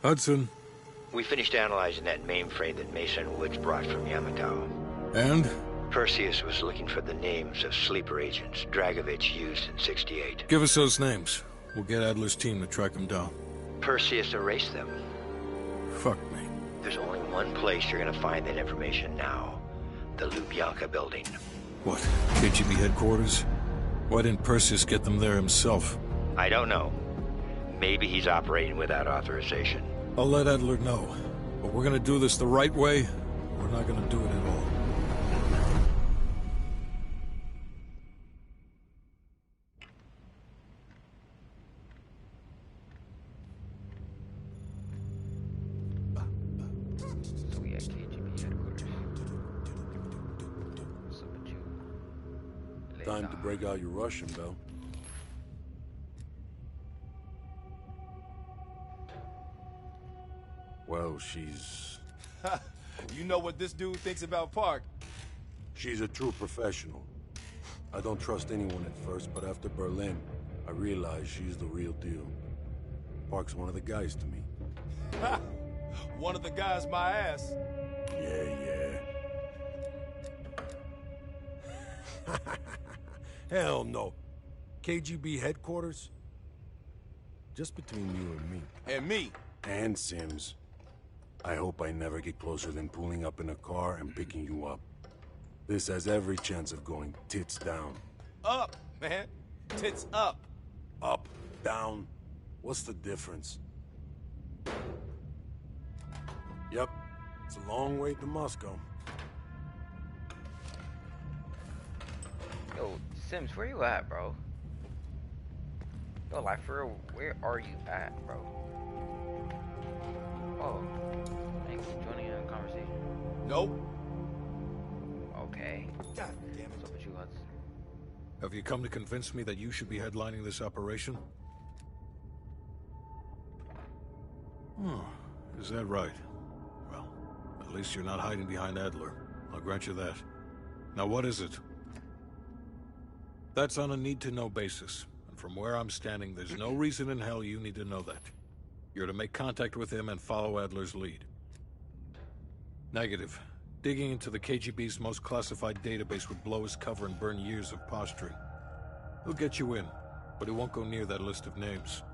Hudson. We finished analyzing that mainframe that Mason Woods brought from Yamato. And? Perseus was looking for the names of sleeper agents Dragovich used in 68. Give us those names. We'll get Adler's team to track them down. Perseus erased them. Fuck me. There's only one place you're gonna find that information now. The Lubyanka building. What? KGB headquarters? Why didn't Perseus get them there himself? I don't know. Maybe he's operating without authorization. I'll let Adler know. But we're gonna do this the right way, or we're not gonna do it at all. So we at KGB headquarters. So what you... Time to break out your Russian, Bell. Well, she's... You know what this dude thinks about Park? She's a true professional. I don't trust anyone at first, but after Berlin, I realized she's the real deal. Park's one of the guys to me. Ha! One of the guys my ass. Yeah. Hell no. KGB headquarters? Just between you and me. And me. And Sims. I hope I never get closer than pulling up in a car and picking you up. This has every chance of going tits down. Up, man. Tits up. Up, down. What's the difference? Yep. It's a long way to Moscow. Yo, Sims, where you at, bro? Yo, like, for real, where are you at, bro? Oh, thanks for joining in the conversation. Nope. Okay. God damn it. What's up with you, Hudson? Have you come to convince me that you should be headlining this operation? Is that right? Well, at least you're not hiding behind Adler. I'll grant you that. Now what is it? That's on a need-to-know basis. And from where I'm standing, there's no reason in hell you need to know that. You're to make contact with him and follow Adler's lead. Negative. Digging into the KGB's most classified database would blow his cover and burn years of posturing. He'll get you in, but he won't go near that list of names.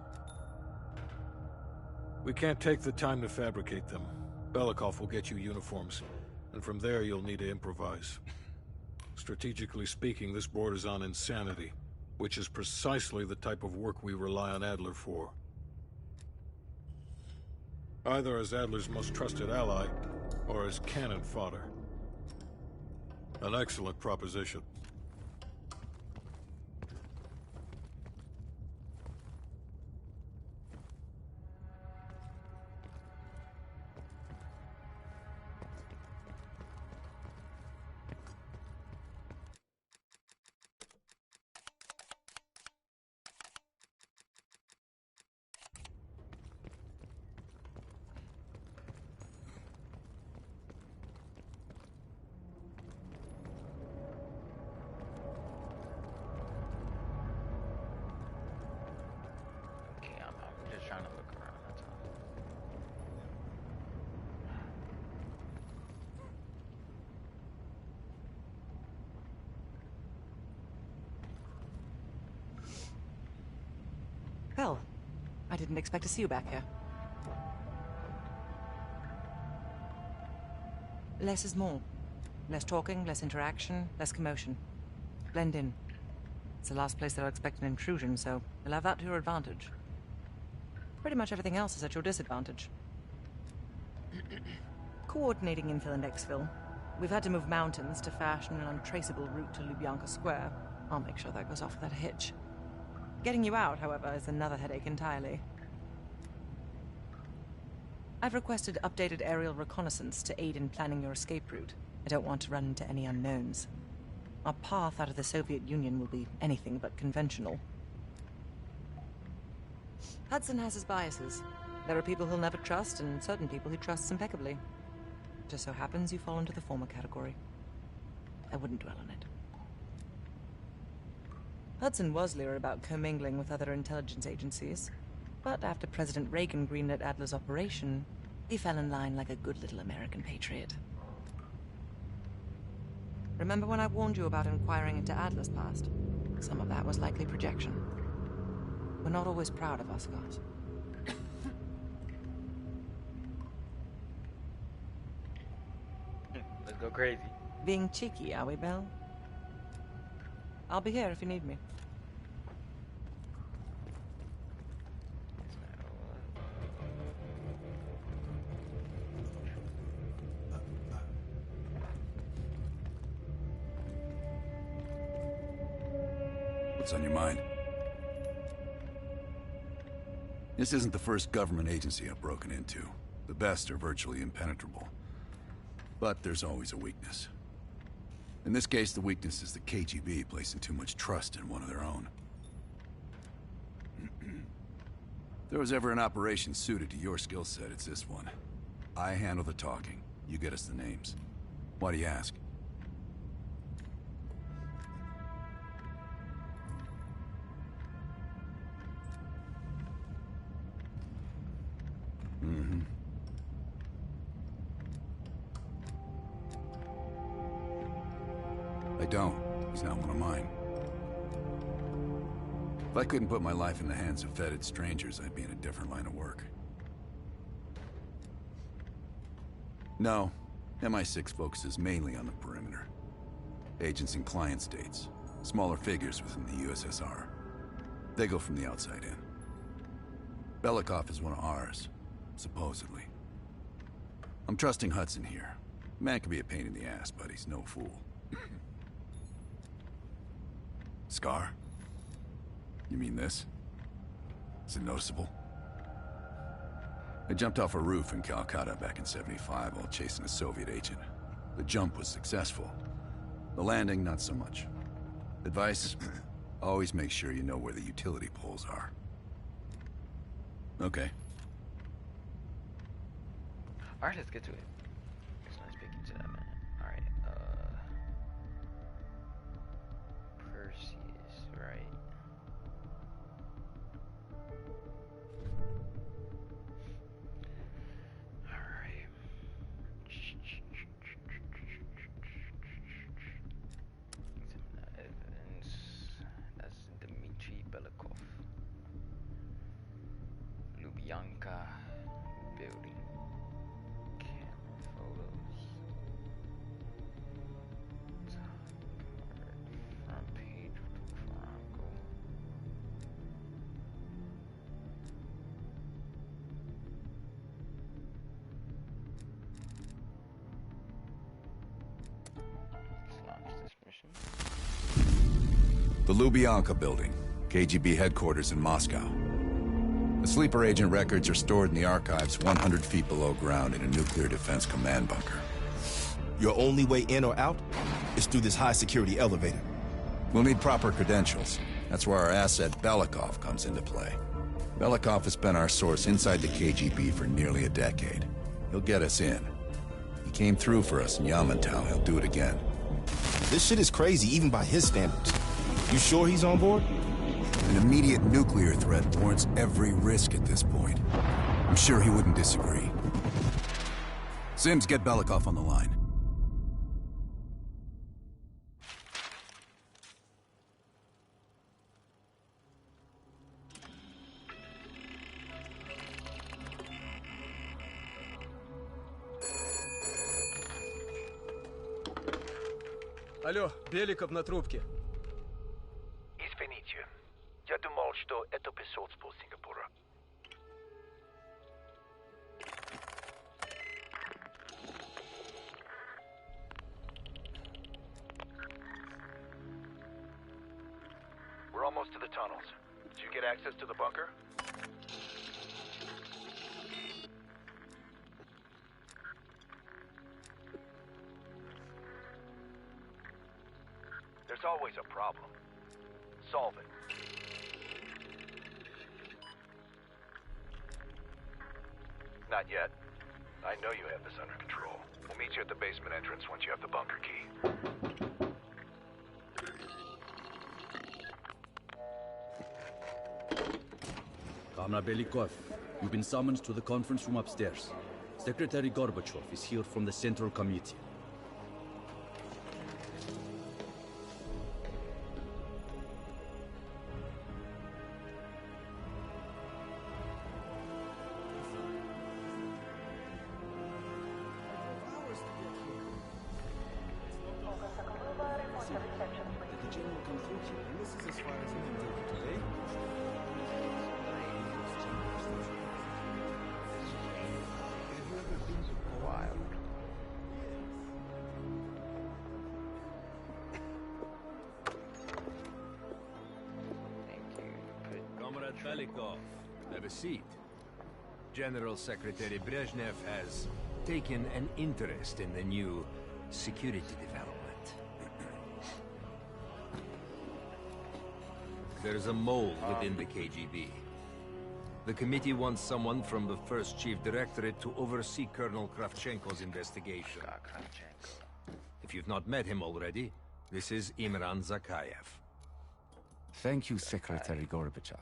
We can't take the time to fabricate them. Belikov will get you uniforms, and from there you'll need to improvise. Strategically speaking, this borders on insanity, which is precisely the type of work we rely on Adler for. Either as Adler's most trusted ally, or as cannon fodder. An excellent proposition. Okay, I'm just trying to look around, that's all. Well, I didn't expect to see you back here. Less is more. Less talking, less interaction, less commotion. Blend in. It's the last place that I'll expect an intrusion, so you'll have that to your advantage. Pretty much everything else is at your disadvantage. Coordinating infill and exfil. We've had to move mountains to fashion an untraceable route to Lubyanka Square. I'll make sure that goes off without a hitch. Getting you out, however, is another headache entirely. I've requested updated aerial reconnaissance to aid in planning your escape route. I don't want to run into any unknowns. Our path out of the Soviet Union will be anything but conventional. Hudson has his biases. There are people he'll never trust, and certain people he trusts impeccably. Just so happens you fall into the former category. I wouldn't dwell on it. Hudson was leery about commingling with other intelligence agencies. But after President Reagan greenlit Adler's operation, he fell in line like a good little American patriot. Remember when I warned you about inquiring into Adler's past? Some of that was likely projection. We're not always proud of our scars. Let's go crazy. Being cheeky, are we, Belle? I'll be here if you need me. What's on your mind? This isn't the first government agency I've broken into. The best are virtually impenetrable. But there's always a weakness. In this case, the weakness is the KGB placing too much trust in one of their own. If there was ever an operation suited to your skill set, it's this one. I handle the talking. You get us the names. Why do you ask? I don't. He's not one of mine. If I couldn't put my life in the hands of vetted strangers, I'd be in a different line of work. No, MI6 focuses mainly on the perimeter. Agents in client states, smaller figures within the USSR. They go from the outside in. Belikov is one of ours, supposedly. I'm trusting Hudson here. The man can be a pain in the ass, but he's no fool. Scar? You mean this? Is it noticeable? I jumped off a roof in Calcutta back in '75 while chasing a Soviet agent. The jump was successful. The landing, not so much. Advice? Always make sure you know where the utility poles are. Okay. Alright, let's get to it. It's nice speaking to that man. Alright, Perseus, right. Alright. Evidence. That's Dmitry Belikov. Lubyanka building. Photos. Front page of the Chronicle. Let's launch this mission. The Lubyanka building, KGB headquarters in Moscow. The sleeper agent records are stored in the archives 100 feet below ground in a nuclear defense command bunker. Your only way in or out is through this high-security elevator. We'll need proper credentials. That's where our asset Belikov comes into play. Belikov has been our source inside the KGB for nearly a decade. He'll get us in. He came through for us in Yamantau. He'll do it again. This shit is crazy, even by his standards. You sure he's on board? An immediate nuclear threat warrants every risk at this point. I'm sure he wouldn't disagree. Sims, get Belikov on the line. Алло, Беликов на трубке. Извините, я думал, что это посольство Сингапура. We're almost to the tunnels. Did you get access to the bunker? There's always a problem. Solve it. Not yet. I know you have this under control. We'll meet you at the basement entrance once you have the bunker key. Comrade Belikov, you've been summoned to the conference room upstairs. Secretary Gorbachev is here from the Central Committee. Belikov, have a seat. General Secretary Brezhnev has taken an interest in the new security development. There's a mole within the KGB. The committee wants someone from the first Chief Directorate to oversee Colonel Kravchenko's investigation. If you've not met him already, this is Imran Zakayev. Thank you, Secretary Gorbachev.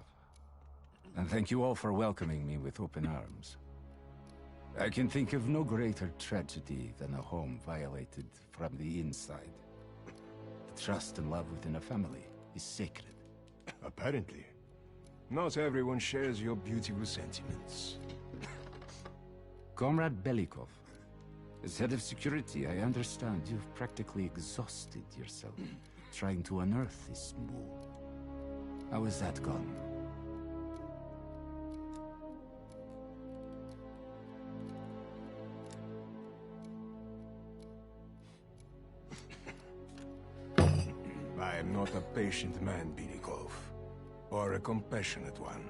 And thank you all for welcoming me with open arms. I can think of no greater tragedy than a home violated from the inside. The trust and love within a family is sacred. Apparently. Not everyone shares your beautiful sentiments. Comrade Belikov, as head of security, I understand you've practically exhausted yourself trying to unearth this mole. How has that gone? I am not a patient man, Belikov, or a compassionate one.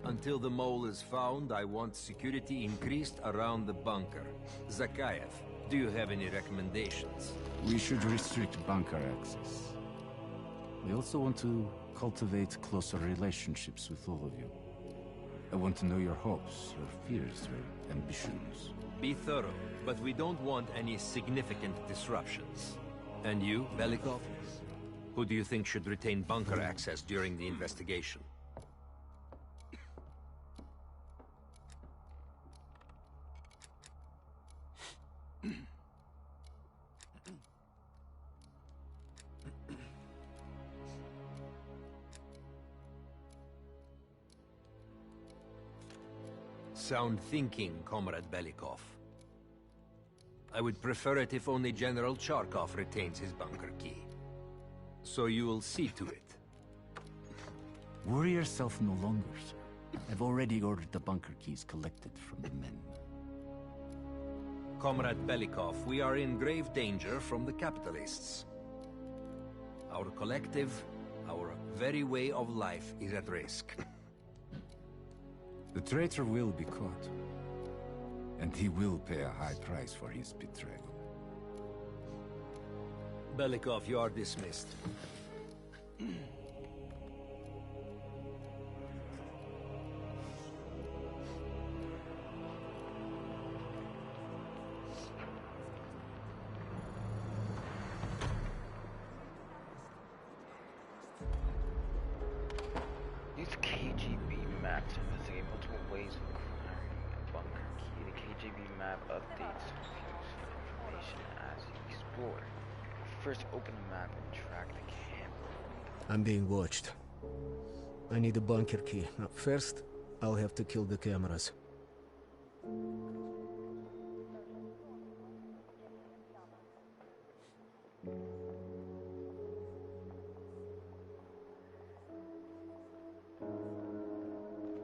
Until the mole is found, I want security increased around the bunker. Zakayev, do you have any recommendations? We should restrict bunker access. We also want to cultivate closer relationships with all of you. I want to know your hopes, your fears, your ambitions. Be thorough, but we don't want any significant disruptions. And you, Belikov? Who do you think should retain bunker access during the investigation? Sound thinking, Comrade Belikov. I would prefer it if only General Charkov retains his bunker key. So you will see to it. Worry yourself no longer, sir. I've already ordered the bunker keys collected from the men. Comrade Belikov, we are in grave danger from the capitalists. Our collective, our very way of life is at risk. The traitor will be caught. And he will pay a high price for his betrayal. Belikov, you are dismissed. Use KGB maps to investigate multiple ways of acquiring a bunker key. The KGB map updates information as you explore. First, open the map and track the camera. I'm being watched. I need a bunker key. Now, first, I'll have to kill the cameras.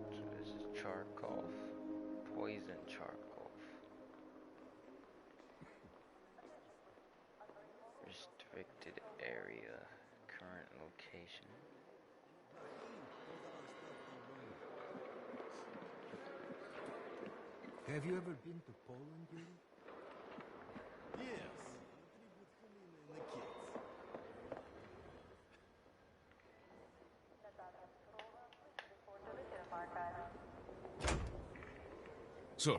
So this is Charkov. Poison Charkov. Restricted area. Current location. Have you ever been to Poland, Yuri? Yes. Sir.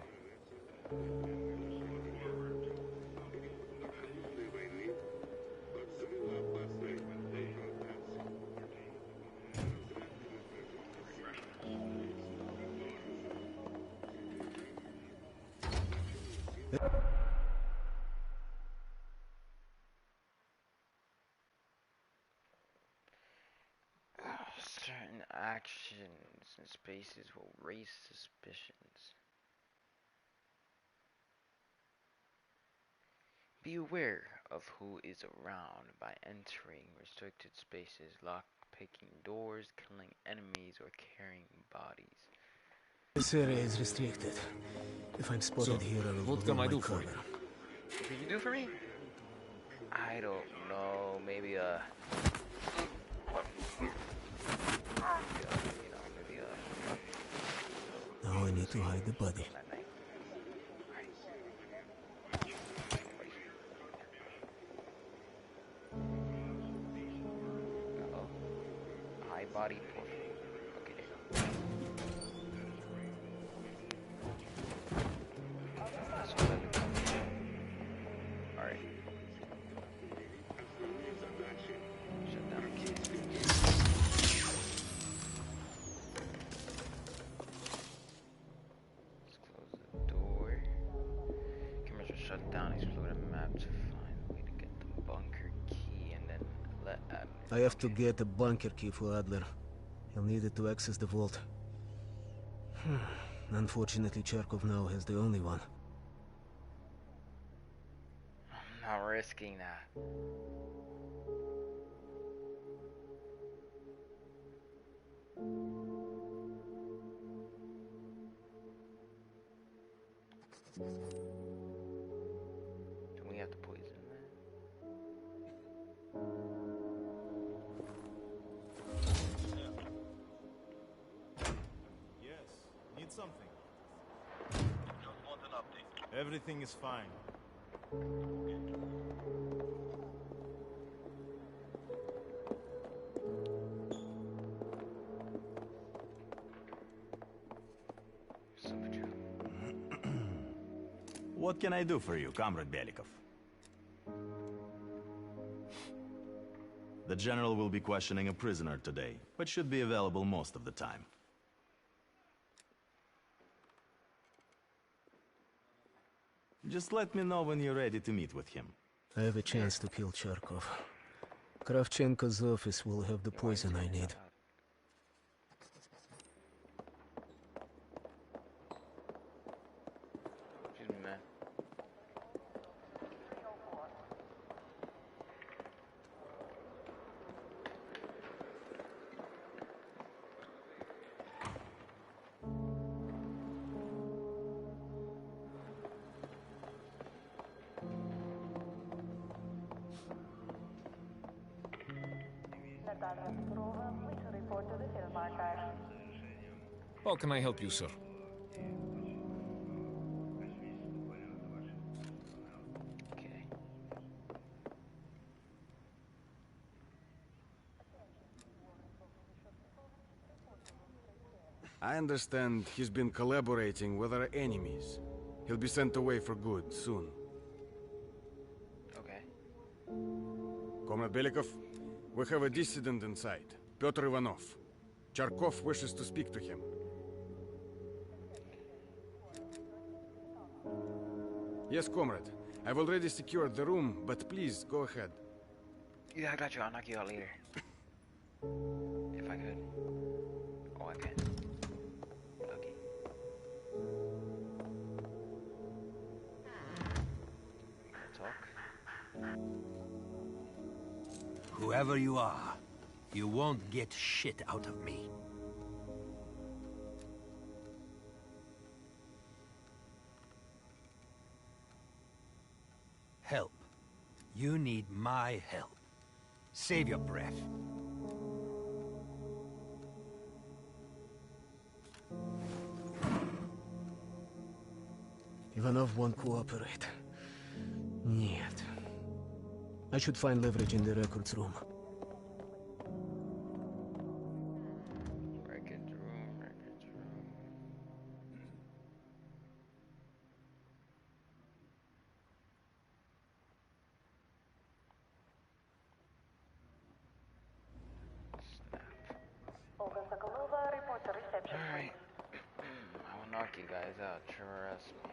Certain actions and spaces will raise suspicions. Be aware of who is around by entering restricted spaces, lock-picking doors, killing enemies, or carrying bodies. This area is restricted. If I'm spotted here, I will what can I do for you? What can you do for me? I don't know. Maybe Now I need to hide the body. High body profile. Okay. Alright. Shut down the key. Let's close the door. Cameras are shut down. Explore the map to find a way to get the bunker key and then let Adler. I have to get a bunker key for Adler. He'll need it to access the vault. Unfortunately, Charkov now has the only one. I'm not risking that. Do we have to poison that? Yes, need something. Just want an update. Everything is fine. What can I do for you, Comrade Belikov? The General will be questioning a prisoner today, but should be available most of the time. Just let me know when you're ready to meet with him. I have a chance to kill Charkov. Kravchenko's office will have the poison I need. Excuse me, man. How can I help you, sir? Okay. I understand he's been collaborating with our enemies. He'll be sent away for good soon. Okay. Comrade Belikov, we have a dissident inside, Pyotr Ivanov. Charkov wishes to speak to him. Yes, comrade. I've already secured the room, but please, go ahead. Yeah, I got you. I'll knock you out later. If I could. Oh, I can. Okay. Talk. Whoever you are, you won't get shit out of me. Help. You need my help. Save your breath. Ivanov won't cooperate. Нет. I should find leverage in the records room. Records room, records room. Alright. I will knock you guys out, trust me.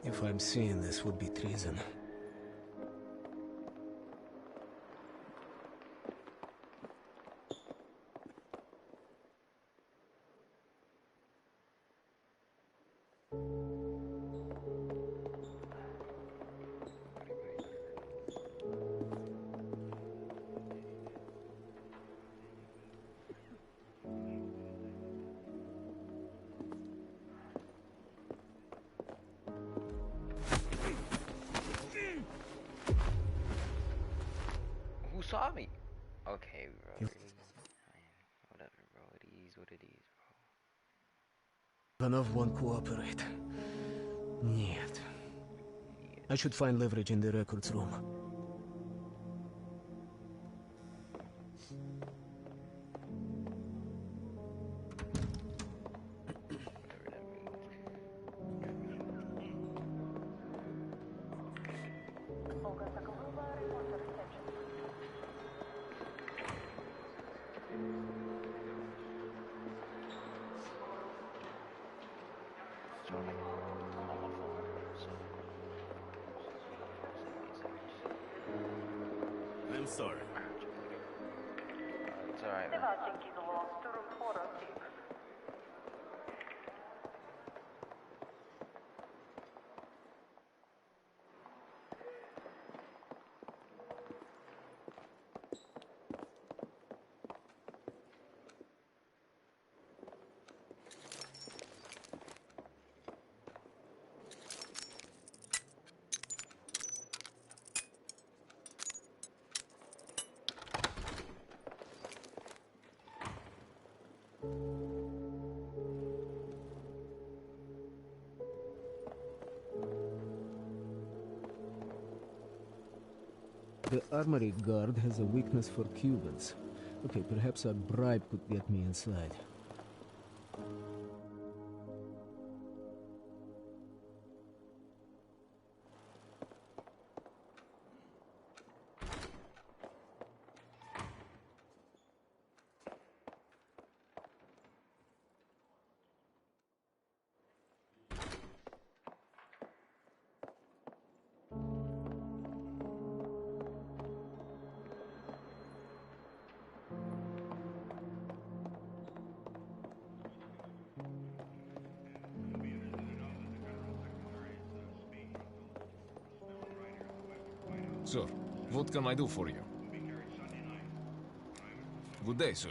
If I'm seeing this, would be treason. Who saw me? Okay, bro. Whatever, bro. It is what it is, bro. Ivanov won't cooperate. Нет. I should find leverage in the records room. I'm sorry. It's alright, man. The armory guard has a weakness for Cubans. Okay, perhaps a bribe could get me inside. Sir, what can I do for you? Good day, sir.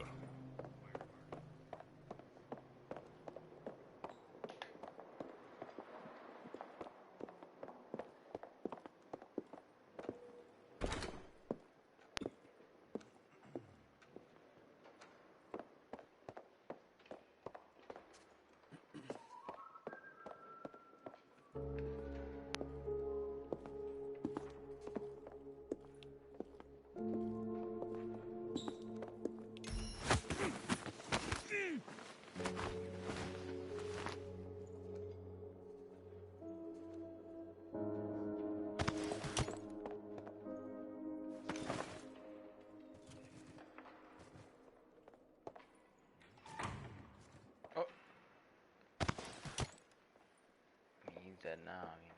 He's dead now, I mean.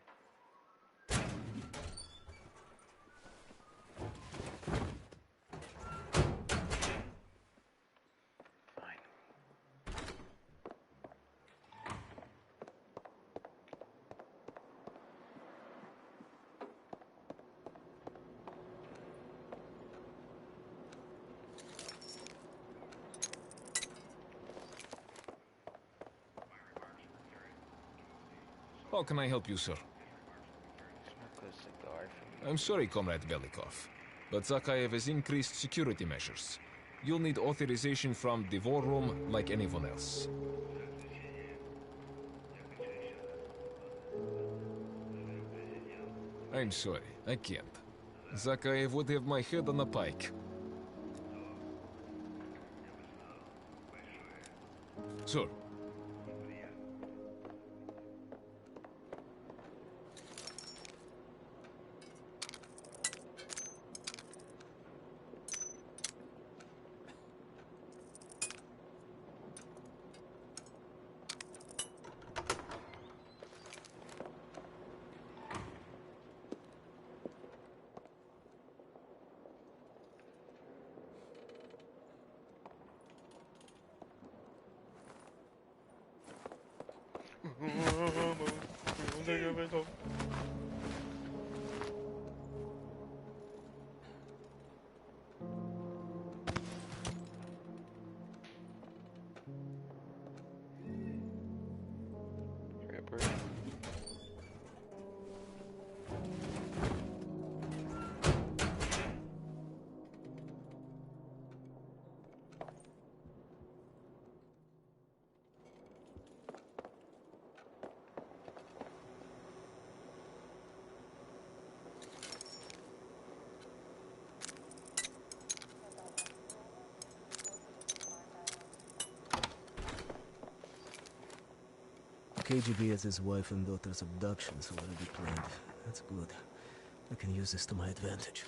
How can I help you, sir? Smoke a cigar for me. I'm sorry, Comrade Velikov, but Zakhaev has increased security measures. You'll need authorization from the war room like anyone else. I'm sorry, I can't. Zakhaev would have my head on a pike. Sir. KGB has his wife and daughter's abductions already planned. That's good. I can use this to my advantage.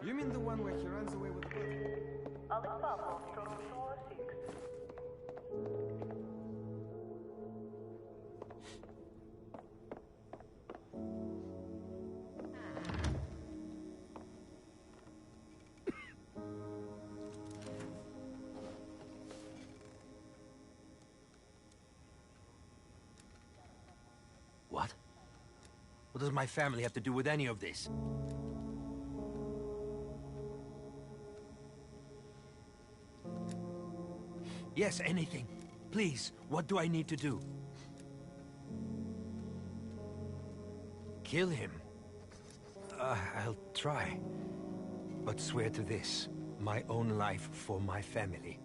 You mean the one where he runs away with blood? What? What does my family have to do with any of this? Yes, anything. Please, what do I need to do? Kill him? I'll try. But swear to this, my own life for my family.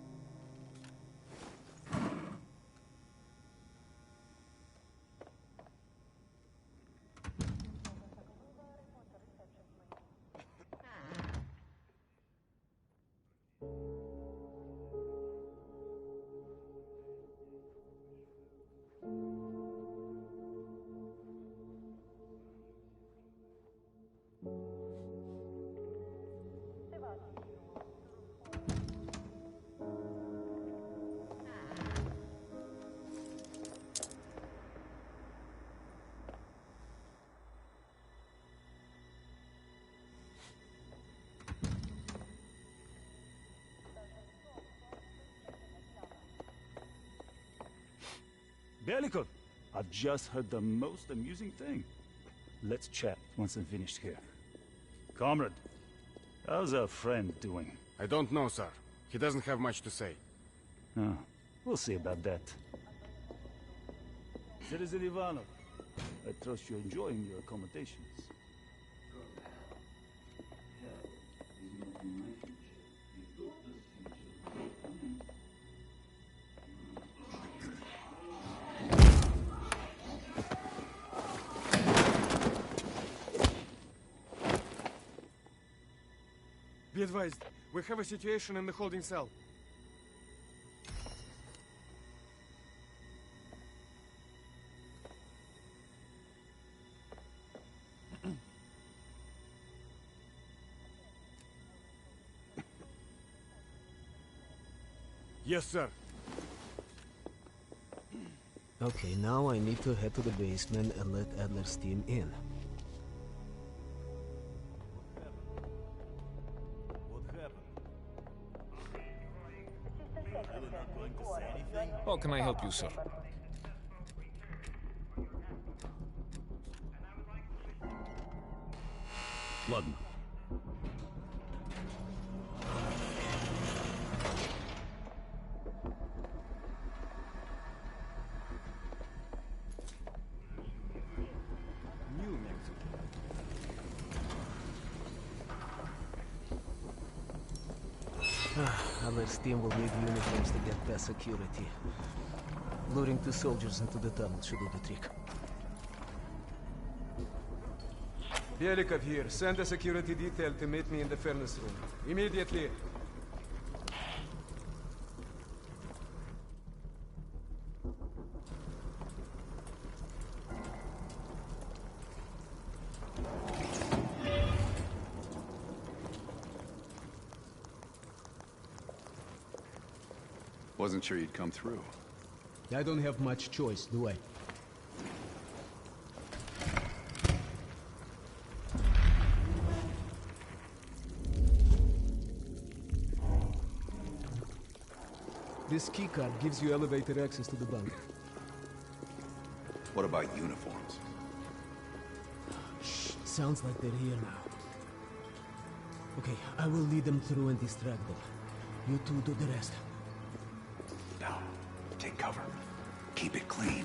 Belikov, I've just heard the most amusing thing. Let's chat once I'm finished here. Comrade, how's our friend doing? I don't know, sir. He doesn't have much to say. Oh, we'll see about that. Citizen Ivanov, I trust you're enjoying your accommodations. Be advised, we have a situation in the holding cell. Yes, sir. Okay, now I need to head to the basement and let Adler's team in. How can I help you, sir? Ладно. Unless team will need uniforms to get past security. Luring 2 soldiers into the tunnel should do the trick. Belikov here. Send a security detail to meet me in the furnace room. Immediately. Wasn't sure you'd come through. I don't have much choice, do I? This keycard gives you elevator access to the bunker. What about uniforms? Shh, sounds like they're here now. Okay, I will lead them through and distract them. You two do the rest. Now, take cover. Keep it clean.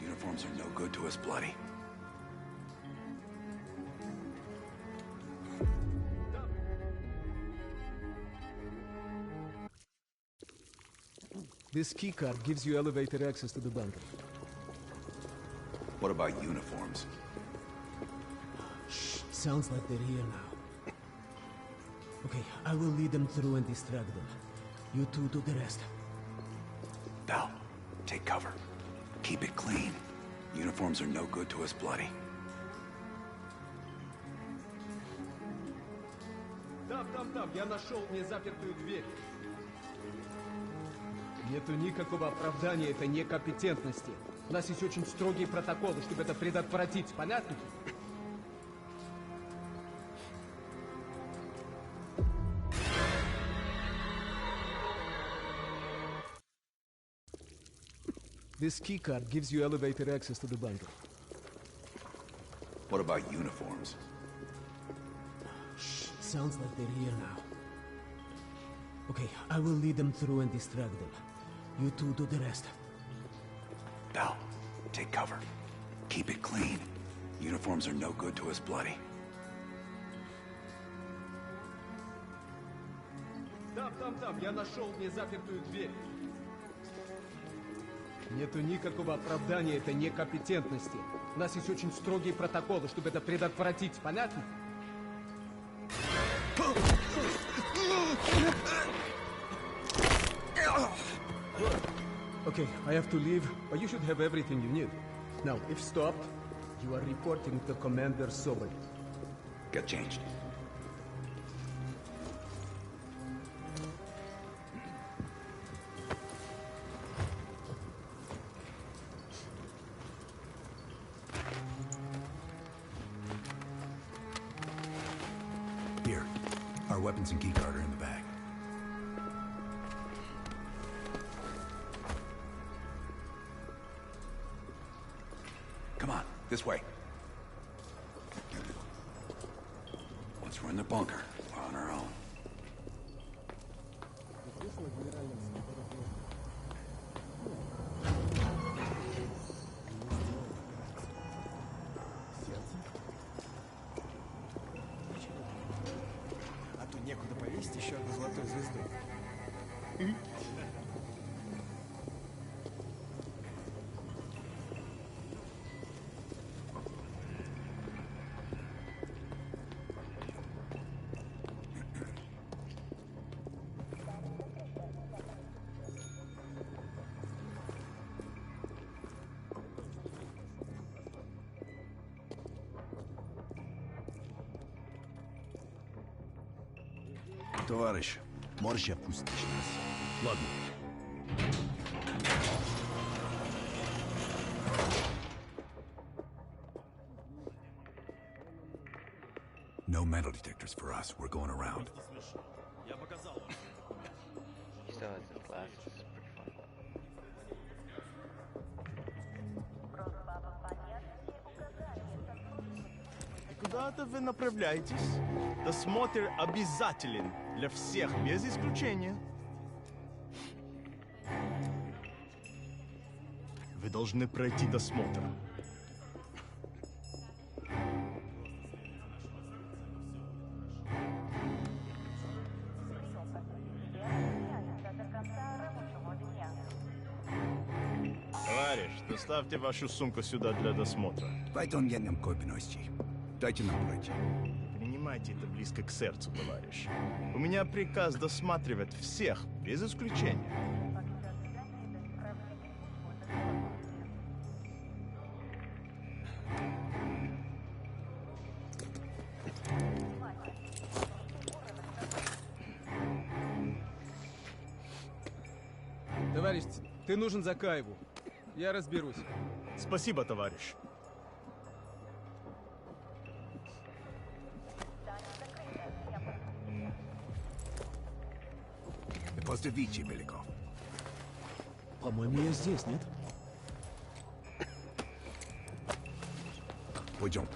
Uniforms are no good to us bloody. This keycard gives you elevator access to the bunker. What about uniforms? Shh, sounds like they're here now. Okay, I will lead them through and distract them. You two do the rest. Now, take cover. Keep it clean. Uniforms are no good to us bloody. Там, я нашел незапертую дверь. Нету никакого оправдания этой некомпетентности. У нас есть очень строгие протоколы, чтобы это предотвратить. Понятно? This keycard gives you elevator access to the bunker. What about uniforms? Shh, sounds like they're here now. Okay, I will lead them through and distract them. You two do the rest. Now, take cover. Keep it clean. Uniforms are no good to us bloody. Там, я нашел незапертую дверь. Нету никакого оправдания этой некомпетентности. У нас есть очень строгие протоколы, чтобы это предотвратить. Понятно? Okay, I have to leave, but you should have everything you need. Now, if stopped, you are reporting to Commander Sobol. Get changed. Here, our weapons and keycard are in the bag. Come on, this way. Once we're in the bunker, we're on our own. А то некуда повесить еще одну золотую звезду. Товарищ, можешь опустить нас? Ладно. No metal detectors for us. We're going around. He still has his glasses. It's pretty fun. Куда Куда-то вы направляетесь. Досмотр обязателен для всех, без исключения. Вы должны пройти досмотр. Товарищ, доставьте вашу сумку сюда для досмотра. Дайте нам пройти. Принимайте это близко к сердцу, товарищ. У меня приказ досматривать всех, без исключения. Товарищ, ты нужен Закаеву. Я разберусь. Спасибо, товарищ. Поздравите, Беликов. По-моему, я здесь, нет? Пойдем.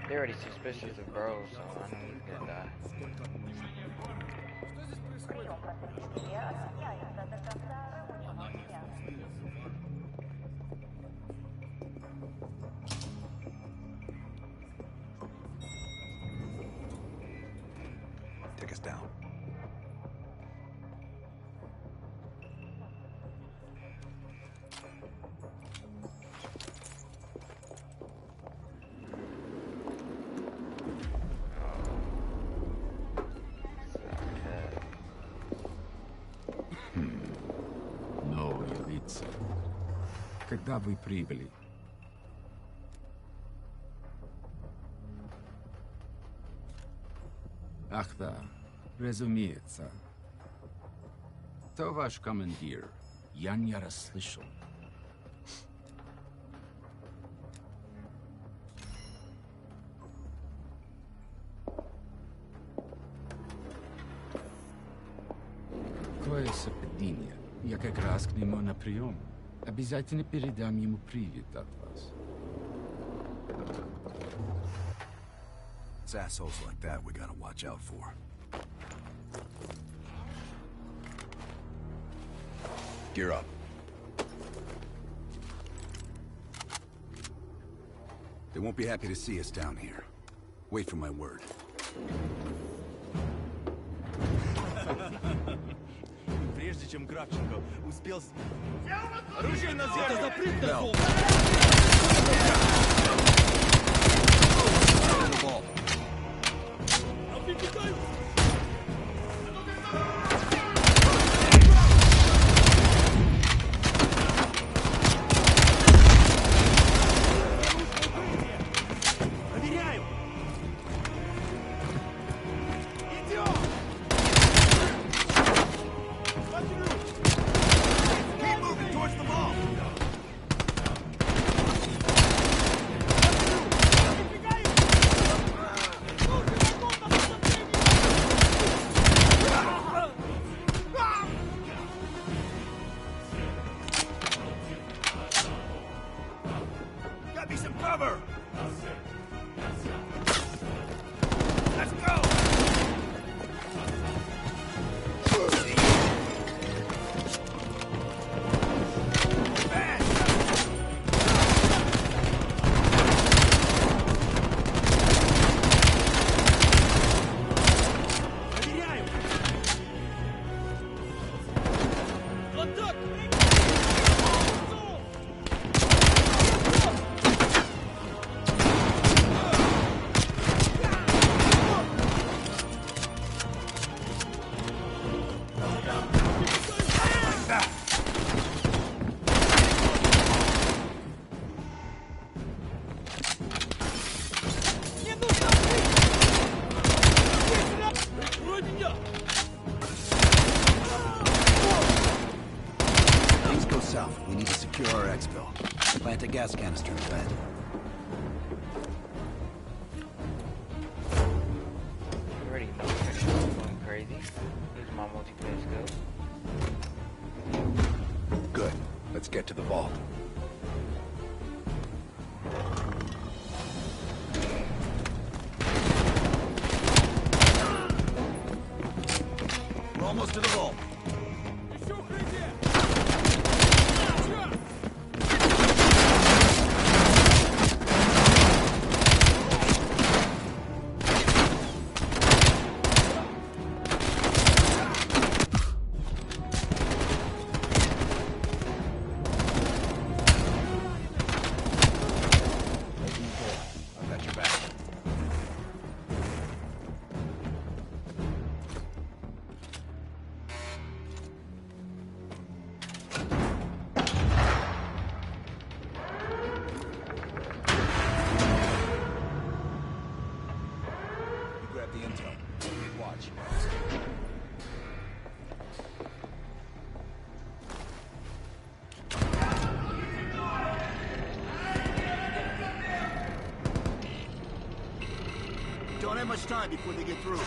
They're already suspicious of Bro, so I know he's gonna die. Take us down. Новые лица. Когда вы прибыли? Ах да, разумеется. Кто ваш командир? Я не расслышал. Какое совпадение. Я как раз к нему на прием. Обязательно передам ему привет от вас. It's assholes like that we gotta watch out for. Gear up. They won't be happy to see us down here. Wait for my word. Прежде чем Кравченко успел... Оружие на землю! Это запрет на зол! Проверяю! Идем! Keep moving towards the ball! Got me some cover! Let's go! Проверяю! Атак! Things go south. We need to secure our exfil. Plant a gas canister in bed. You already know I'm going crazy. Use my multiplayer skills. Let's get to the vault. We're almost to the vault. Don't have much time before they get through.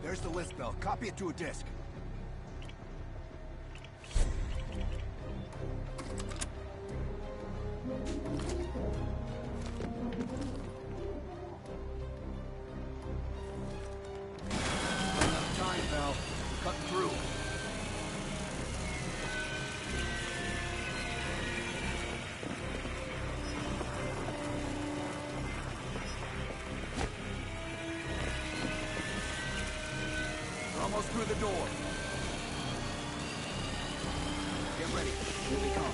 There's the list, Bell. Copy it to a disk. Enough time, Bell. We're cutting through. Almost through the door. Get ready. Here they come.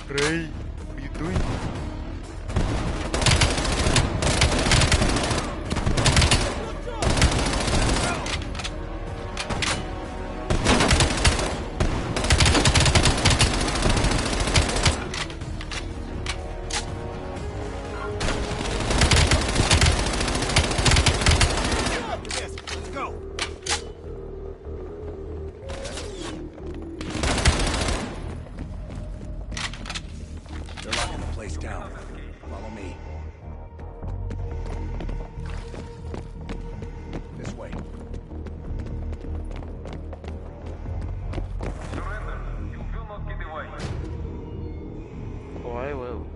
Ray, what are you doing? Let's go. They're locking the place down. Follow me. This way. Surrender. You will not get away. Oh, I will.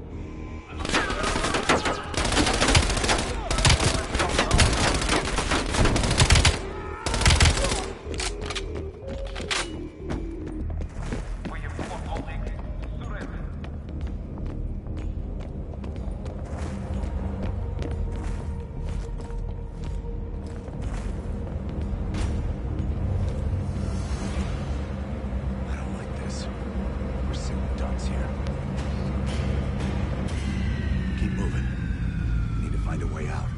We have blocked all exits. Surrender. I don't like this. We're sitting ducks here. Keep moving. We need to find a way out.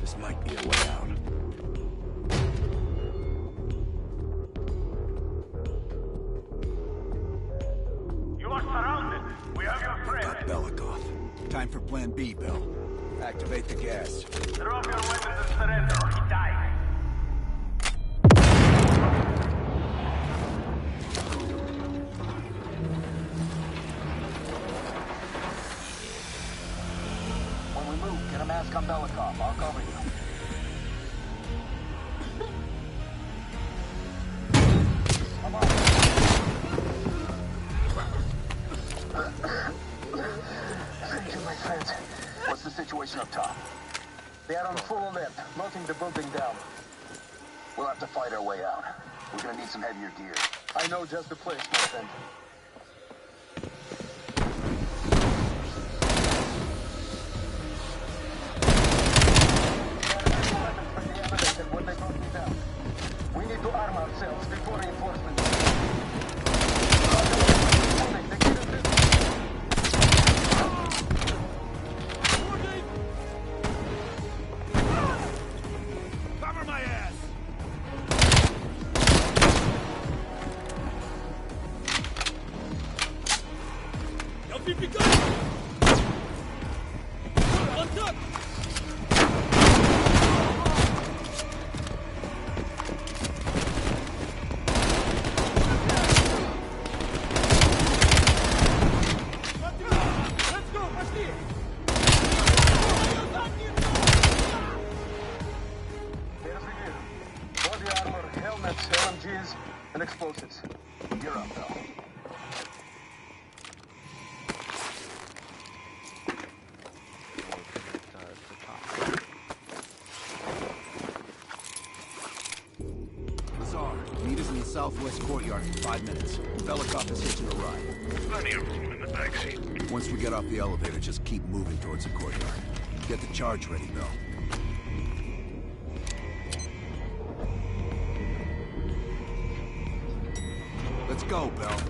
This might be a way out. You are surrounded. We have your friend. Got Belikov. Time for Plan B, Bill. Activate the gas. Drop your weapons and surrender or he dies. When we move, get a mask on Belikov. I'll cover you. situation up top. They are on full alert, melting the building down. We'll have to fight our way out. We're gonna need some heavier gear. I know just the place, my friend. We need to arm ourselves before reinforcements. Cover my ass! Help me pick up! On top! LMGs, and explosives. You're up, though. Lazar, meet us in the southwest courtyard in 5 minutes. Belikov is hitching a ride. Plenty of room in the backseat. Once we get off the elevator, just keep moving towards the courtyard. Get the charge ready, Bill. Let's go, Bell.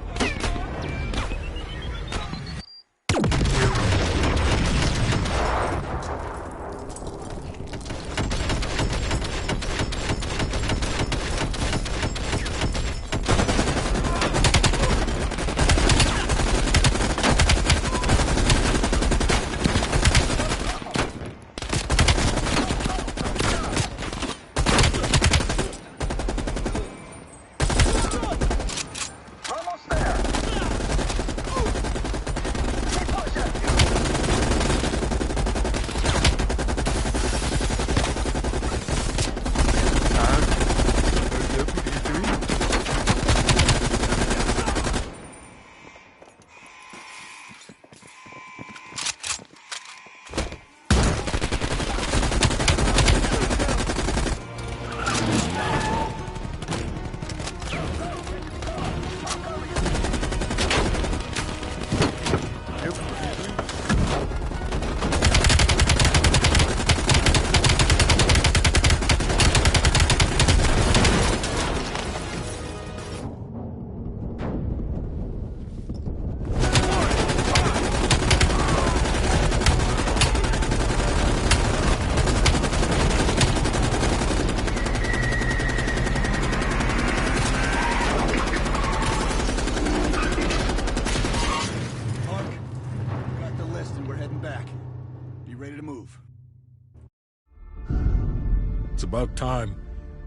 It's about time.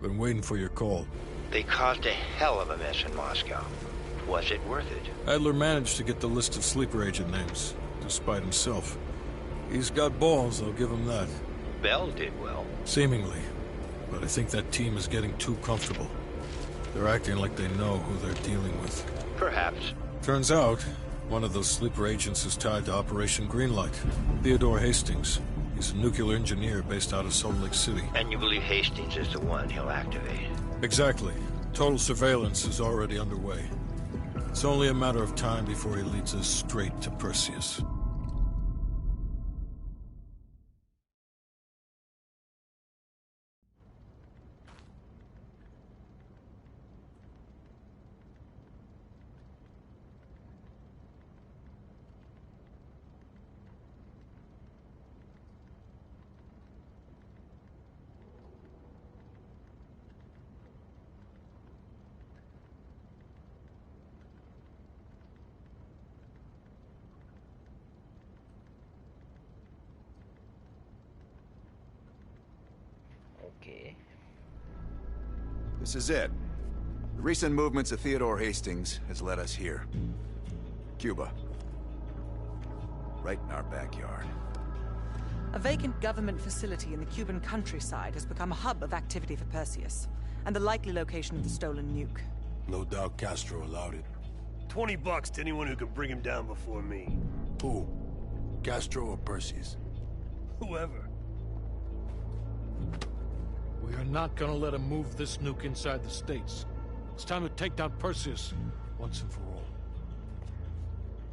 Been waiting for your call. They caused a hell of a mess in Moscow. Was it worth it? Adler managed to get the list of sleeper agent names, despite himself. He's got balls, I'll give him that. Bell did well. Seemingly. But I think that team is getting too comfortable. They're acting like they know who they're dealing with. Perhaps. Turns out, one of those sleeper agents is tied to Operation Greenlight. Theodore Hastings. He's a nuclear engineer based out of Salt Lake City. And you believe Hastings is the one he'll activate? Exactly. Total surveillance is already underway. It's only a matter of time before he leads us straight to Perseus. Okay. This is it. The recent movements of Theodore Hastings has led us here. Cuba. Right in our backyard. A vacant government facility in the Cuban countryside has become a hub of activity for Perseus, and the likely location of the stolen nuke. No doubt Castro allowed it. $20 to anyone who can bring him down before me. Who? Castro or Perseus? Whoever. We are not gonna let him move this nuke inside the States. It's time to take down Perseus, once and for all.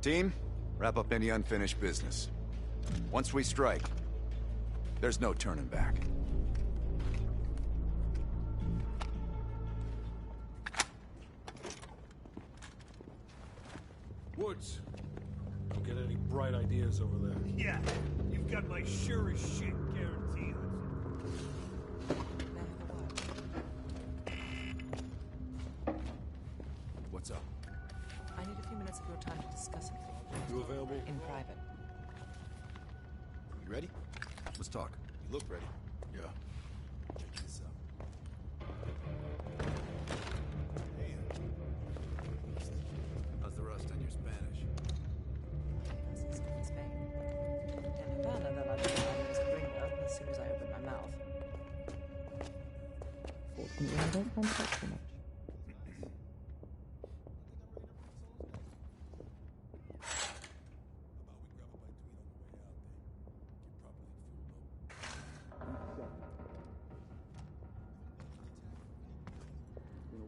Team, wrap up any unfinished business. Once we strike, there's no turning back. Woods, don't get any bright ideas over there. Yeah, you've got my sure as shit guarantee, Hudson. What's up? I need a few minutes of your time to discuss something. You available? In private. You ready? Let's talk. You look ready. Yeah. Check this out. Hey, how's the rust on your Spanish? He's still in Spain. And Havana that I decided to bring her as soon as I opened my mouth. Fortunately, I don't find that too much.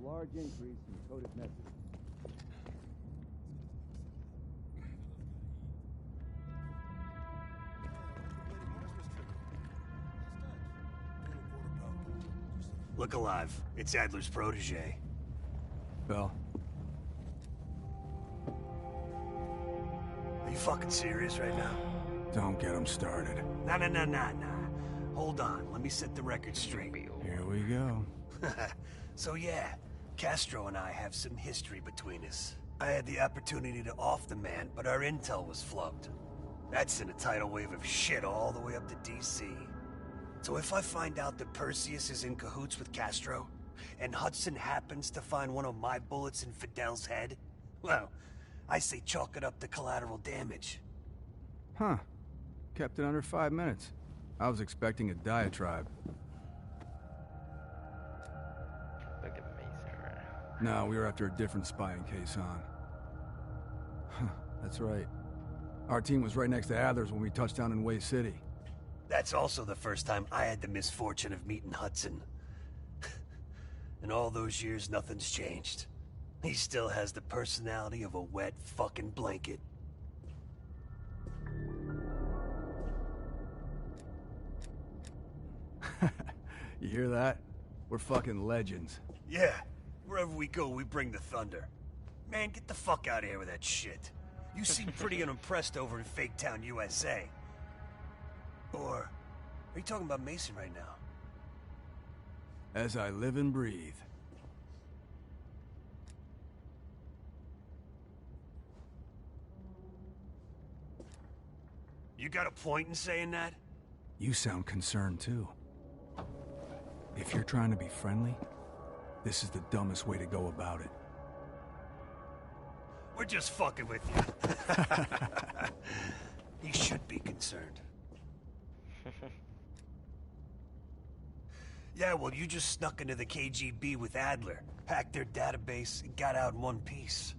Large increase in coded messages. Look alive. It's Adler's protege. Bell. Are you fucking serious right now? Don't get him started. Nah. Hold on. Let me set the record straight. Here we go. So yeah, Castro and I have some history between us. I had the opportunity to off the man, but our intel was flubbed. That sent a tidal wave of shit all the way up to DC. So if I find out that Perseus is in cahoots with Castro, and Hudson happens to find one of my bullets in Fidel's head, well, I say chalk it up to collateral damage. Huh. Kept it under 5 minutes. I was expecting a diatribe. Look at Mason, right? No, we were after a different spying case on. That's right. Our team was right next to Adler's when we touched down in Way City. That's also the first time I had the misfortune of meeting Hudson. In all those years, nothing's changed. He still has the personality of a wet fucking blanket. You hear that? We're fucking legends. Yeah, wherever we go, we bring the thunder. Man, get the fuck out of here with that shit. You seem pretty unimpressed over in Fake Town, USA. Or, are you talking about Mason right now? As I live and breathe. You got a point in saying that? You sound concerned too. If you're trying to be friendly, this is the dumbest way to go about it. We're just fucking with you. You should be concerned. Yeah, well, you just snuck into the KGB with Adler, hacked their database, and got out in one piece.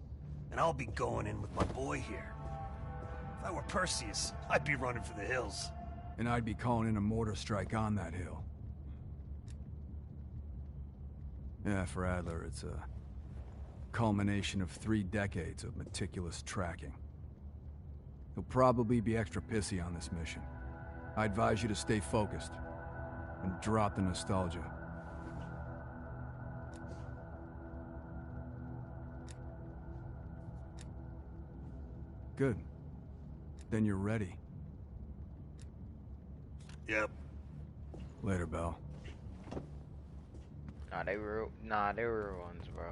And I'll be going in with my boy here. If I were Perseus, I'd be running for the hills. And I'd be calling in a mortar strike on that hill. Yeah, for Adler, it's a culmination of 3 decades of meticulous tracking. He'll probably be extra pissy on this mission. I advise you to stay focused and drop the nostalgia. Good. Then you're ready. Yep. Later, Bell. Nah, they were ones, bro.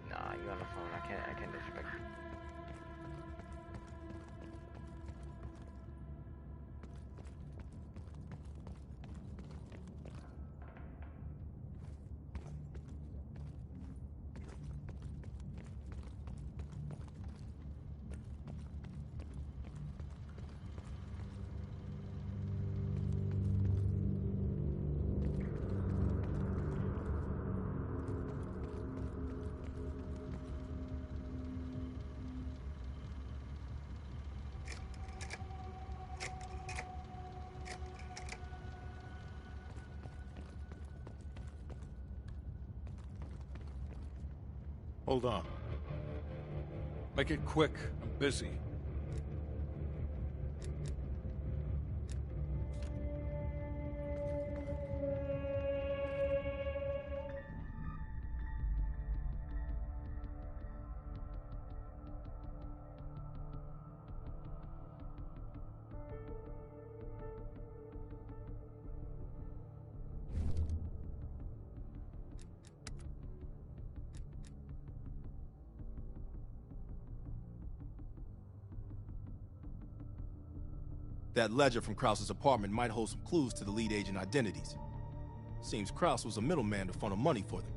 Nah, you on the phone. I can't disrespect you. Hold on. Make it quick. I'm busy. That ledger from Krause's apartment might hold some clues to the lead agent identities. Seems Krause was a middleman to funnel money for them.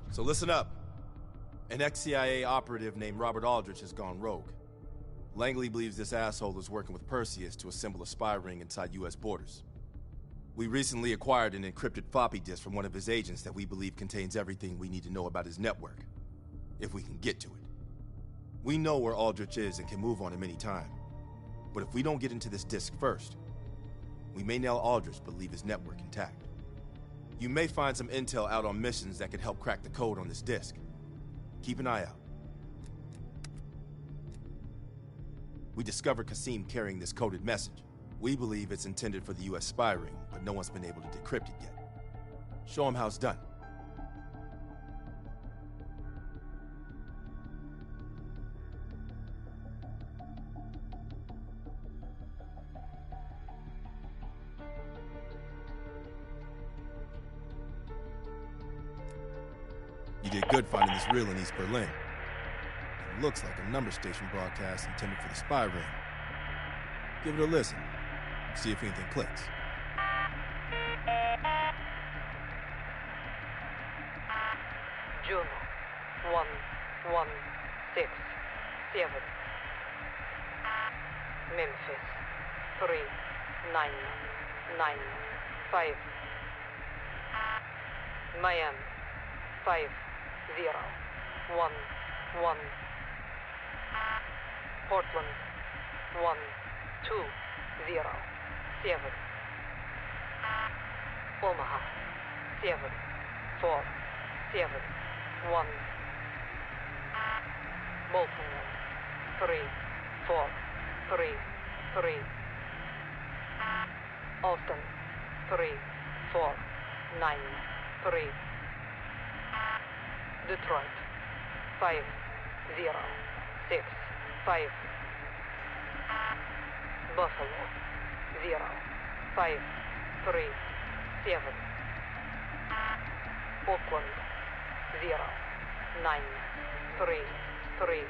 So listen up. An ex-CIA operative named Robert Aldrich has gone rogue. Langley believes this asshole is working with Perseus to assemble a spy ring inside US borders. We recently acquired an encrypted floppy disk from one of his agents that we believe contains everything we need to know about his network, if we can get to it. We know where Aldrich is and can move on him any time. But if we don't get into this disk first, we may nail Aldrich but leave his network intact. You may find some intel out on missions that could help crack the code on this disk. Keep an eye out. We discovered Kasim carrying this coded message. We believe it's intended for the US spy ring, but no one's been able to decrypt it yet. Show him how it's done. You did good finding this reel in East Berlin. It looks like a number station broadcast intended for the spy ring. Give it a listen. See if anything clicks. Juno 1167. Memphis 3995. Miami 5011. Portland 1207. Omaha 7471. Baltimore 3433. Austin 3493. Detroit 5065. Buffalo 0537. Oakland 0933.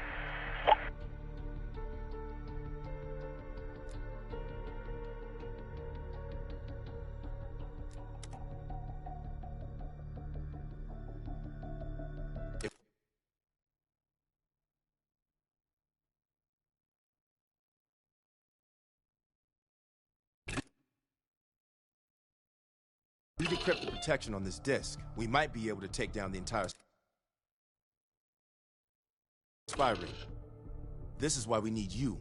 If we decrypt the protection on this disk, we might be able to take down the entire spy ring. This is why we need you.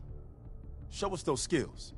Show us those skills.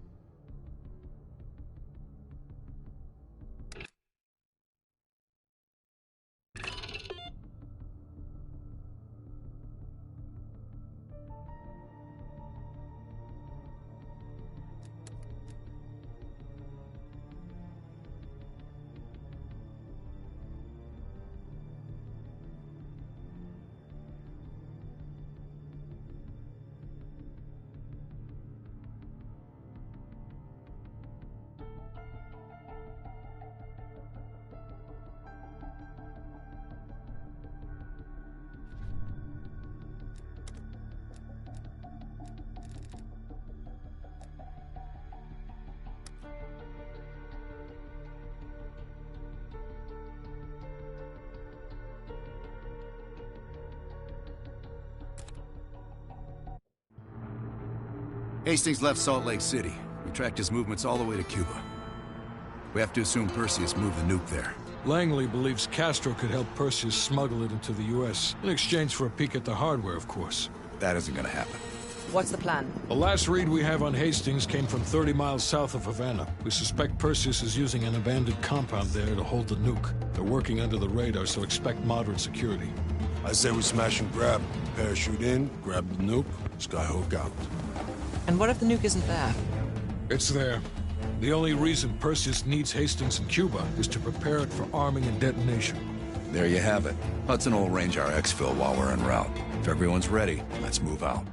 Hastings left Salt Lake City. We tracked his movements all the way to Cuba. We have to assume Perseus moved the nuke there. Langley believes Castro could help Perseus smuggle it into the U.S. in exchange for a peek at the hardware, of course. That isn't gonna happen. What's the plan? The last read we have on Hastings came from 30 miles south of Havana. We suspect Perseus is using an abandoned compound there to hold the nuke. They're working under the radar, so expect moderate security. I say we smash and grab. Parachute in, grab the nuke, skyhook out. And what if the nuke isn't there? It's there. The only reason Perseus needs Hastings in Cuba is to prepare it for arming and detonation. There you have it. Hudson will arrange our exfil while we're en route. If everyone's ready, let's move out.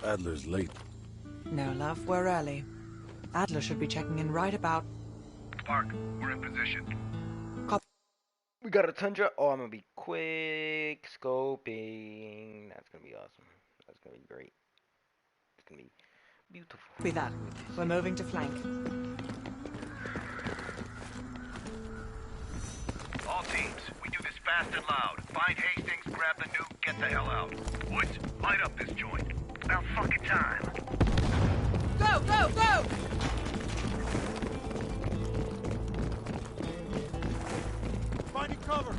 Adler's late. No, love, we're early. Adler should be checking in right about... Park, we're in position. We got a Tundra. Oh, I'm gonna be quick scoping. That's gonna be awesome. That's gonna be great. It's gonna be beautiful. Be that. We're moving to flank. All teams, we do this fast and loud. Find Hastings, grab the nuke, get the hell out. Woods, light up this joint. About fucking time. Go, go, go! Finding cover.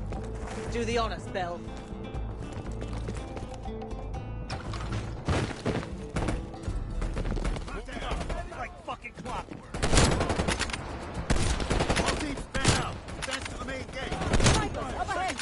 Do the honors, Bill. Like fucking clockwork. All teams fan out. Advance to the main gate. Snipers, up ahead!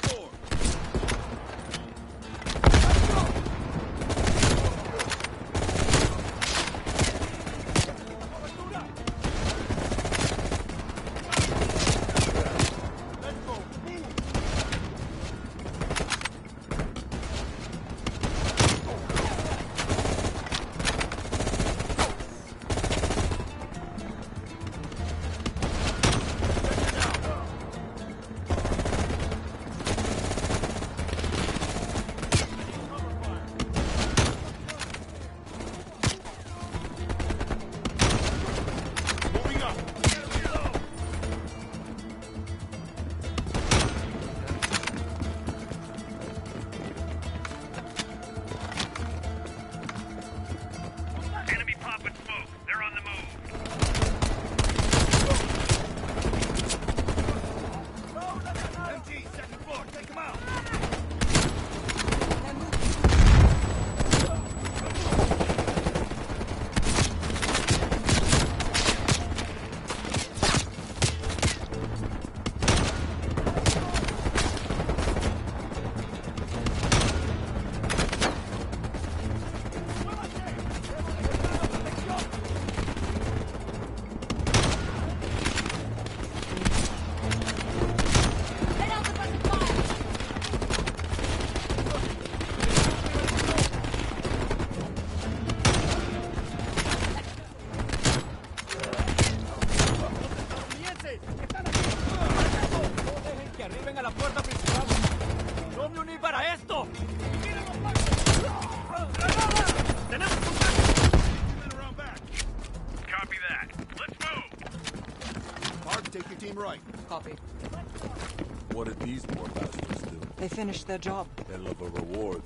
What did these poor bastards do? They finished their job. Hell of a reward.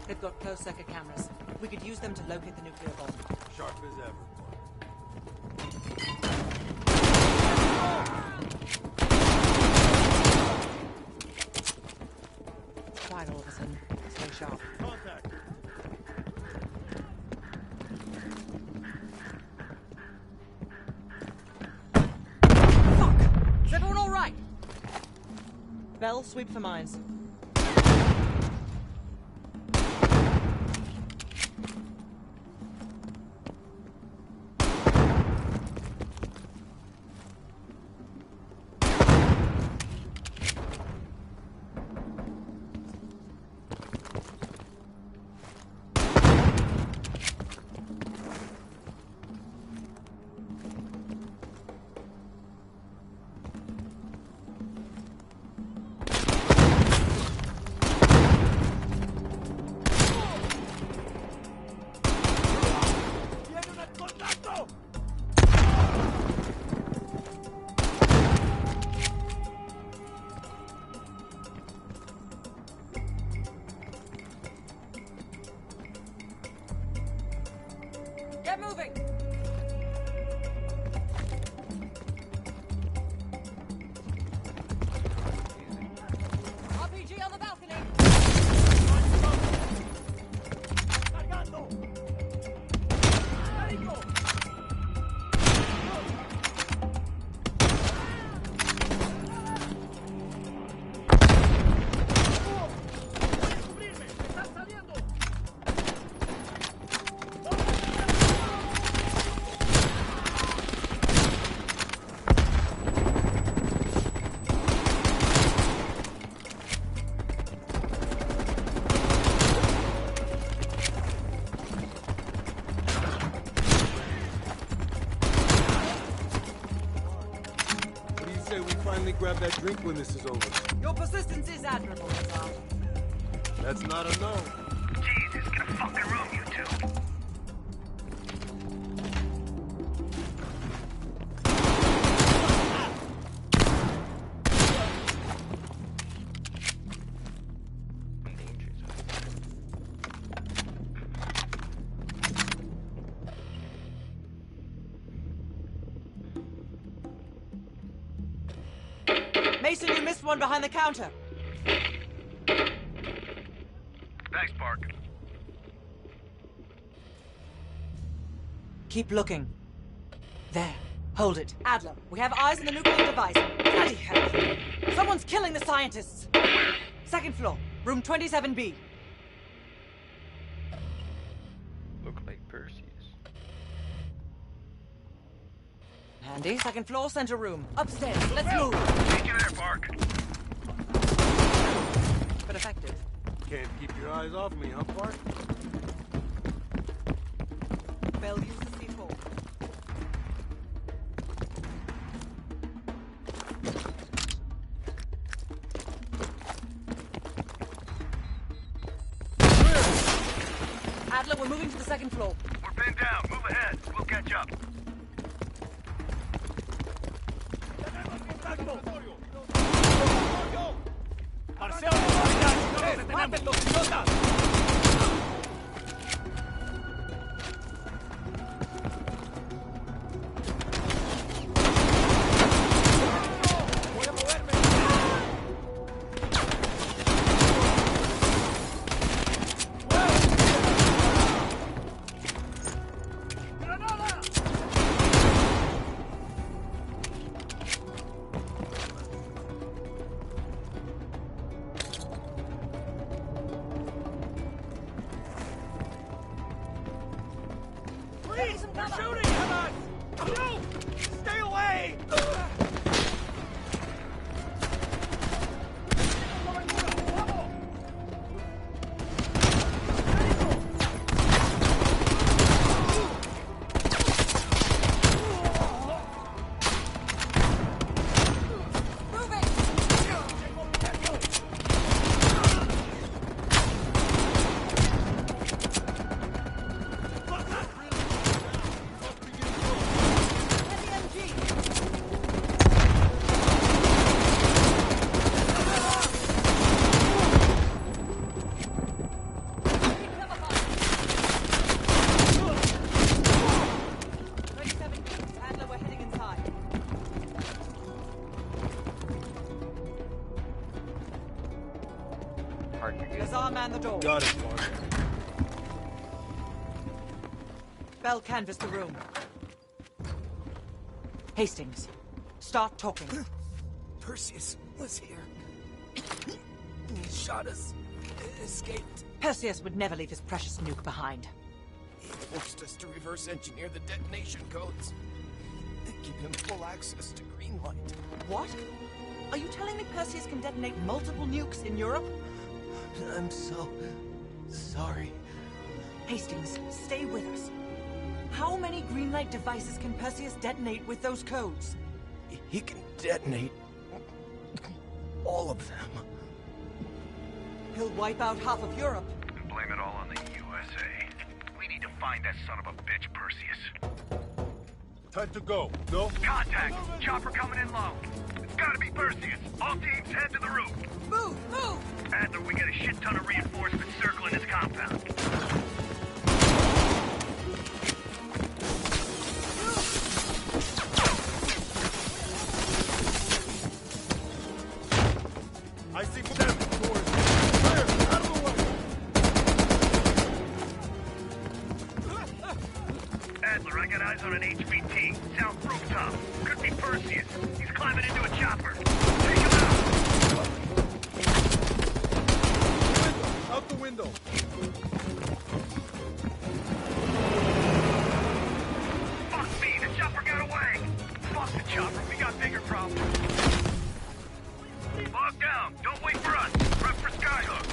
They've got closed circuit cameras. We could use them to locate the nuclear bomb. Sharp as ever. Quiet, Orbison. Stay sharp. Contact. Is everyone all right? Bell, sweep for mines. Get moving! RPG on the balcony! Grab that drink when this is over. Your persistence is admirable, Hazard. That's not a no. Jesus, get a fucking room, you two. Mason, you missed one behind the counter. Thanks, Park. Keep looking. There. Hold it. Adler, we have eyes on the nuclear device. Bloody hell. Someone's killing the scientists. Second floor, room 27B. Look like Perseus. Handy. Second floor, center room. Upstairs. Let's move. Take you there, Park. But effective. Can't keep your eyes off me, huh, Park? Bell, use the C4. Adler, we're moving to the second floor. We're pinned down. Move ahead. We'll catch up. Lazar, man the door. Got it, Park. Bell, canvass the room. Hastings, start talking. Perseus was here. He shot us. Escaped. Perseus would never leave his precious nuke behind. He forced us to reverse engineer the detonation codes. Give him full access to Greenlight. What? Are you telling me Perseus can detonate multiple nukes in Europe? I'm so sorry. Hastings, stay with us. How many Greenlight devices can Perseus detonate with those codes? He can detonate all of them. He'll wipe out half of Europe. And blame it all on the USA. We need to find that son of a bitch, Perseus. Time to go. No? Contact! Chopper coming in low. It's gotta be Perseus. All teams head to the roof. Move! Move! Adler, we get a shit ton of reinforcements circling his compound. I got eyes on an HVT, south rooftop. Could be Perseus. He's climbing into a chopper. Take him out! Out the window! Fuck me, the chopper got away! Fuck the chopper, we got bigger problems. Lock down, don't wait for us. Prep for Skyhook.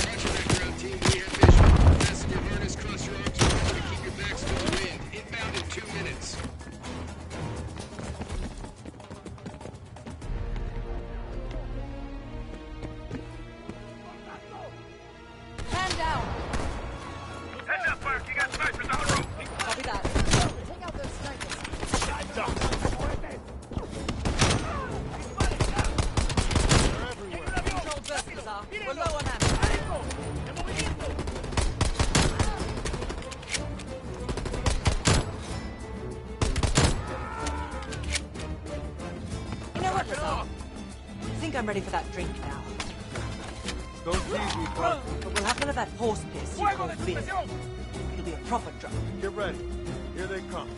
Roger that, ground team. We have visual. Fasten your harness, cross your arms, remember to keep your backs to the wind. Inbound in 2 minutes. Man down! Heads up, Mark, you got snipers on the roof. Copy that. Take out those snipers. Control bursters are. We're low on ammo. You know what, Lazar? I think I'm ready for that drink now. Don't tease me, Park. But we'll have none of that horse piss you call beer. It'll be a proper drunk. Get ready. Here they come.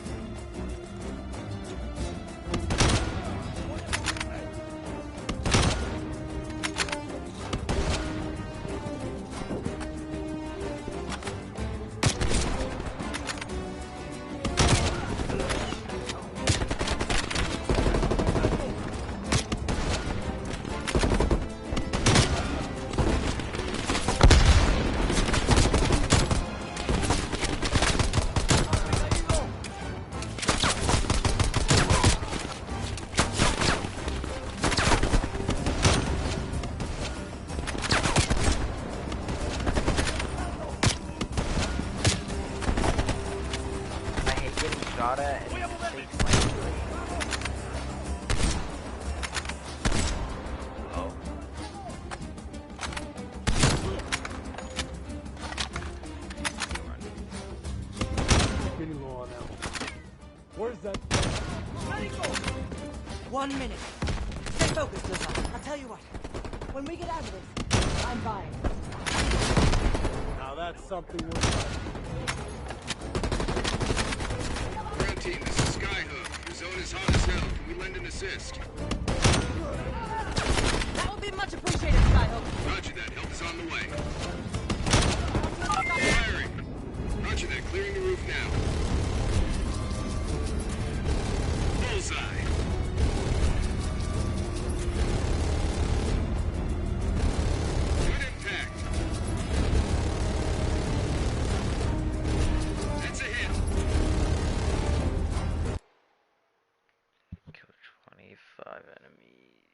Where's that? 1 minute. Stay focused, Lazar. I'll tell you what. When we get out of this, I'm buying. Now that's something worth Ground team, this is Skyhook. Your zone is hot as hell. Can we lend an assist? That will be much appreciated, Skyhook. Roger that. Help is on the way. Firing. Roger that. Clearing the roof now. Bullseye. Good impact. That's a hit. Kill 25 enemies.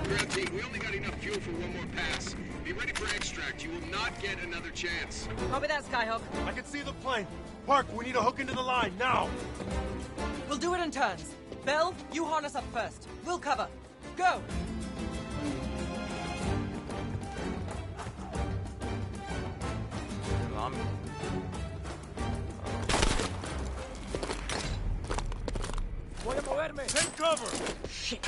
Ground team, we only got enough fuel for one more pass. Be ready for extract. You will not get another chance. Copy that, Skyhook. I can see the plane. Park, we need a hook into the line, now! We'll do it in turns. Bell, you harness up first. We'll cover. Go! Voy a moverme! Take cover! Shit!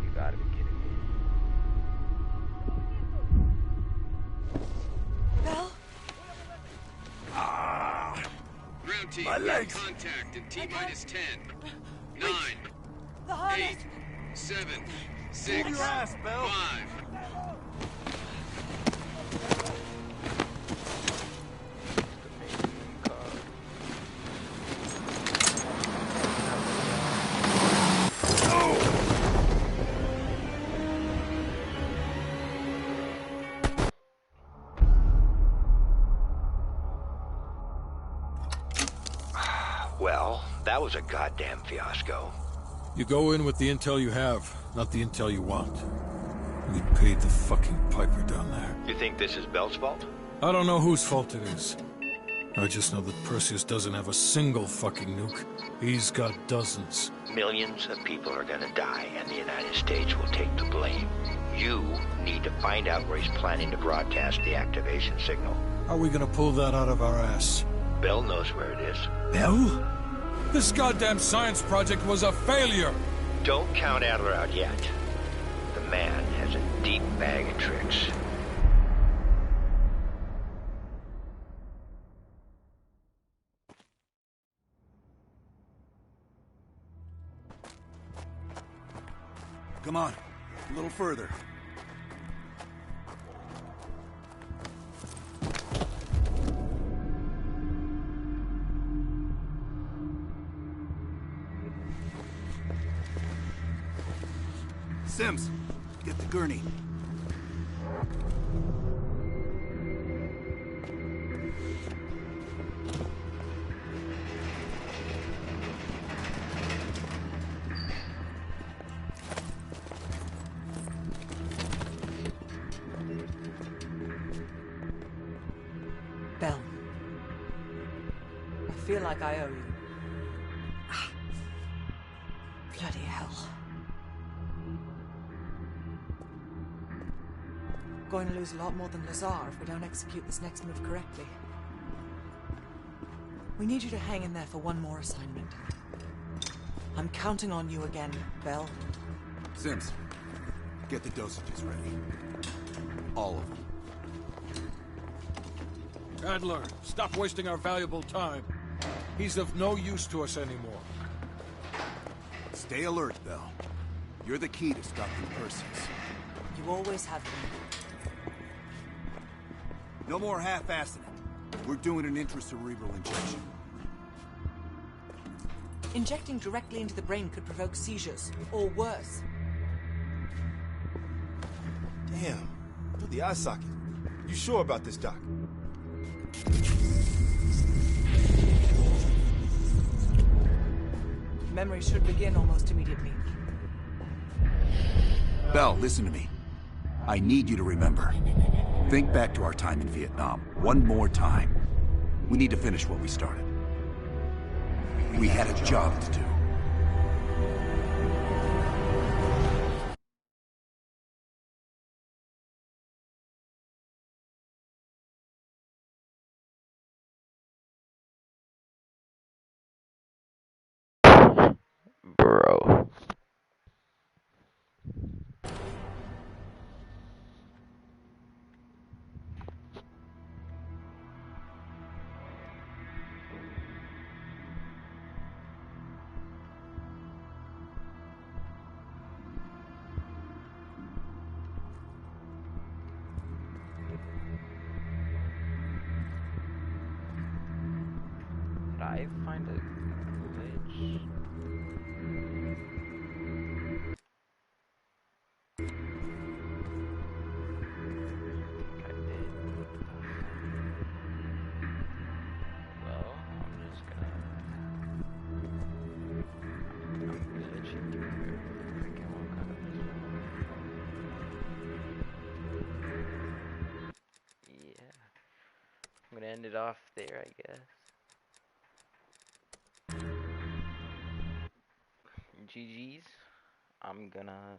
You gotta be kidding me. Bell? Ground team, My legs. contact in T-minus 10, 9, The harness! 8, 7, 6, Move your ass, Bell. 5. Well, that was a goddamn fiasco. You go in with the intel you have, not the intel you want. We paid the fucking piper down there. You think this is Bell's fault? I don't know whose fault it is. I just know that Perseus doesn't have a single fucking nuke. He's got dozens. Millions of people are gonna die, and the United States will take the blame. You need to find out where he's planning to broadcast the activation signal. How are we gonna pull that out of our ass? Bell knows where it is. Bell? This goddamn science project was a failure! Don't count Adler out yet. The man has a deep bag of tricks. Come on, a little further. Sims, get the gurney. Bell. I feel like I owe you. Bloody hell. Going to lose a lot more than Lazar if we don't execute this next move correctly. We need you to hang in there for one more assignment. I'm counting on you again, Bell. Sims, get the dosages ready. All of them. Adler, stop wasting our valuable time. He's of no use to us anymore. Stay alert, Bell. You're the key to stopping Perseus. You always have been. No more half-assing it. We're doing an intracerebral injection. Injecting directly into the brain could provoke seizures, or worse. Damn. Through the eye socket. You sure about this, Doc? Memory should begin almost immediately. Bell, listen to me. I need you to remember. Think back to our time in Vietnam, one more time. We need to finish what we started. We had a job to do. Bro. Did I find a glitch? I'm gonna end it off there, I guess. GG's. I'm gonna